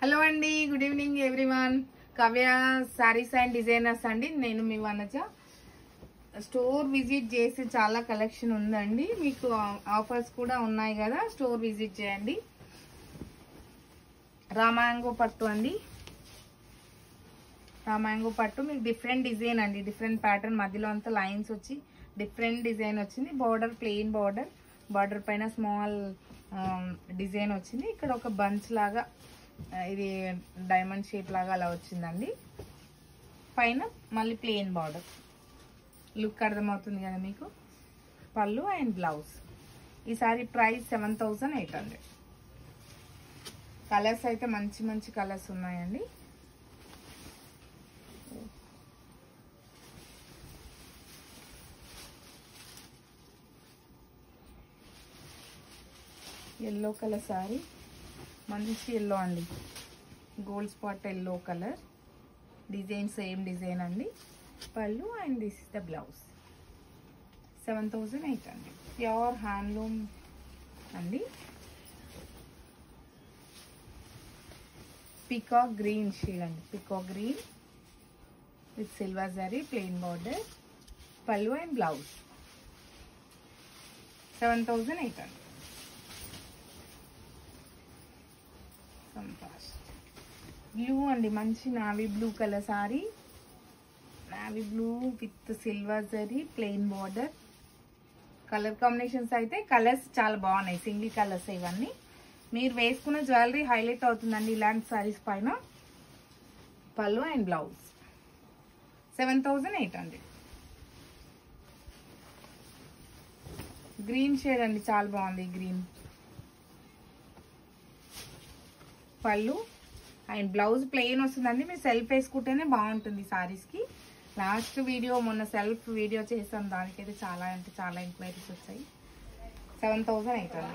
Hello అండి, good evening everyone. Kavya saris and designers అండి. నేను మీ వనజ. స్టోర్ విజిట్ చేసి చాలా కలెక్షన్ ఉందండి. మీకు ఆఫర్స్ కూడా ఉన్నాయి కదా, స్టోర్ విజిట్ చేయండి. రామాంగో పట్టు అండి. రామాంగో పట్టు మీకు డిఫరెంట్ డిజైన్ అండి, డిఫరెంట్ ప్యాటర్న్, మధ్యలో అంతా లైన్స్ వచ్చి డిఫరెంట్ డిజైన్ వచ్చింది. బార్డర్ ప్లెయిన్ బార్డర్, బార్డర్ పైన స్మాల్ డిజైన్ వచ్చింది. ఇక్కడ ఒక బంచ్ లాగా ఇది డైమండ్ షేప్ లాగా అలా వచ్చిందండి. పైన మళ్ళీ ప్లెయిన్ బార్డర్, లుక్ అర్థమవుతుంది కదా మీకు. పళ్ళు అండ్ బ్లౌజ్. ఈ సారీ ప్రైస్ 7800. కలర్స్ అయితే మంచి మంచి కలర్స్ ఉన్నాయండి. ఎల్లో కలర్ సారీ, మంచి ఎల్లో అండి, gold spot yellow colour. Design same design అండి. పళ్ళు and this is the blouse. 7800. Pure handloom అండి. పికాక్ గ్రీన్ షేడ్ అండి, peacock green with silver zari, plain border. పళ్ళు అండ్ బ్లౌజ్. 7800. బ్లూ అండి, మంచి navy blue colour sorry. Navy blue with silver zari, plain border. Colour combinations అయితే colours చాలా బాగున్నాయి, single colours ఇవన్నీ. మీరు వేసుకున్న జ్యువెలరీ హైలైట్ అవుతుందండి ఇలాంటి సారీస్ పైన. పళ్ళు అండ్ బ్లౌజ్. 7800. గ్రీన్ షేడ్ అండి, చాలా బాగుంది గ్రీన్. పళ్ళు అండ్ బ్లౌజ్ ప్లెయిన్ వస్తుందండి. మీరు సెల్ఫ్ వేసుకుంటేనే బాగుంటుంది సారీస్కి. లాస్ట్ వీడియో మొన్న సెల్ఫ్ వీడియో చేసాం, దానికైతే చాలా అంటే చాలా ఎంక్వైరీస్ వచ్చాయి. 7800.